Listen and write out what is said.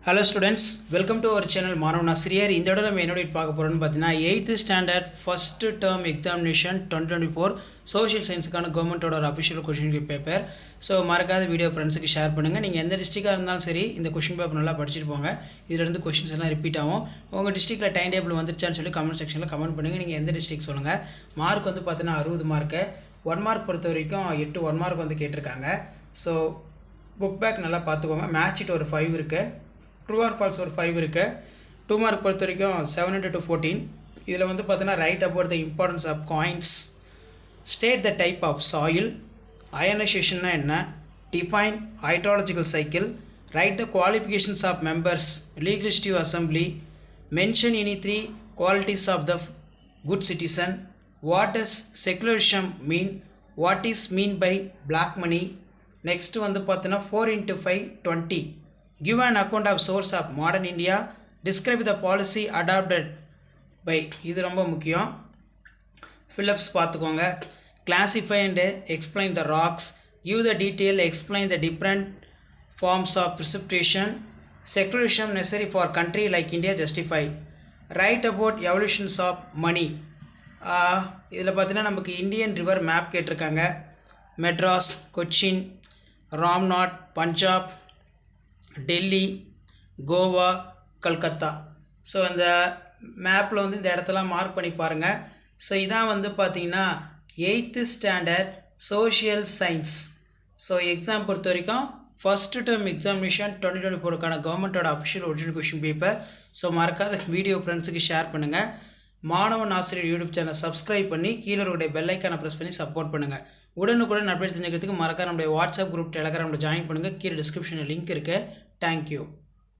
Hello students, welcome to our channel Manav Nasriyar. இந்த தடவை நம்ம என்னோட பார்க்க போறோம்னு பார்த்தீங்கன்னா 8th standard first term examination 2024 social scienceக்கான கவர்மெண்டோட ஒரு அஃபிஷியல் क्वेश्चन பேப்பர். ஸோ மறக்காத வீடியோ ஃப்ரெண்ட்ஸுக்கு ஷேர் பண்ணுங்கள். நீங்கள் எந்த டிஸ்ட்ரிக்டாக இருந்தாலும் சரி இந்த கொஷின் பேப்பர் நல்லா படிச்சுட்டு போங்க. இதிலிருந்து கொஷின்ஸ் எல்லாம் ரிப்பீட் ஆகும். உங்கள் டிஸ்ட்ரிக்ட்டில் டைம் டேபிள் வந்துருச்சான்னு சொல்லி கமெண்ட் செக்ஷனில் கமெண்ட் பண்ணுங்கள். நீங்கள் எந்த டிஸ்ட்ரிக்ட் சொல்லுங்கள். மார்க் வந்து பார்த்தீங்கன்னா 60 மார்க்கு. 1 மார்க் பொறுத்த வரைக்கும் 8 1 மார்க் வந்து கேட்டிருக்காங்க. ஸோ புக் பேக் நல்லா பார்த்துக்கோங்க. மேட்ச் இட் ஒரு 5 இருக்குது. ட்ரூ ஆர் ஃபால்ஸ் ஒரு 5 இருக்குது. 2 மார்க் பொறுத்த வரைக்கும் 7 to 14. இதில் வந்து பார்த்தீங்கன்னா write about the importance of coins, state the type of soil, அயனைசேஷன்னா என்ன, define hydrological cycle, write the qualifications of members legislative assembly, mention any 3 qualities of the good citizen, what does secularism mean, what is mean by black money. Next வந்து பார்த்தீங்கன்னா 4 into 5 20. Give an account of source of modern India. Describe the policy adopted by. இது ரொம்ப முக்கியம். Phillips பார்த்துக்கோங்க. Classify and explain the rocks. Give the detail. Explain the different forms of precipitation. Secularism necessary for country like India. Justify. Write about evolutions of money. இதில் பார்த்தீங்கன்னா நமக்கு Indian river map கேட்டிருக்காங்க. Madras, Cochin, Ramnath, Punjab, Delhi, Goa, Calcutta. So இந்த மேப்பில் வந்து இந்த இடத்தெல்லாம் மார்க் பண்ணி பாருங்கள். ஸோ இதான் வந்து பார்த்தீங்கன்னா 8th standard social science. So exam பொறுத்த வரைக்கும் ஃபஸ்ட் டேர்ம் எக்ஸாமினேஷன் 2024க்கான கவர்மெண்ட்டோட official original question paper. So மறக்காத வீடியோ ஃப்ரெண்ட்ஸுக்கு ஷேர் பண்ணுங்கள். மாணவன் ஆசிரியர் யூடியூப் சேனல் சப்ஸ்கிரைப் பண்ணி கீழே இருக்கிற பெல் ஐக்கானை ப்ரெஸ் பண்ணி சப்போர்ட் பண்ணுங்கள். உடனுக்குடன் அப்டேட் தெரிஞ்சுக்கிறதுக்கு மறக்காம நம்முடைய வாட்ஸ்அப் குரூப் டெலகிராமில் ஜாயின் பண்ணுங்கள். கீழே டிஸ்கிரிப்ஷனில் லிங்க் இருக்குது. தேங்க்யூ.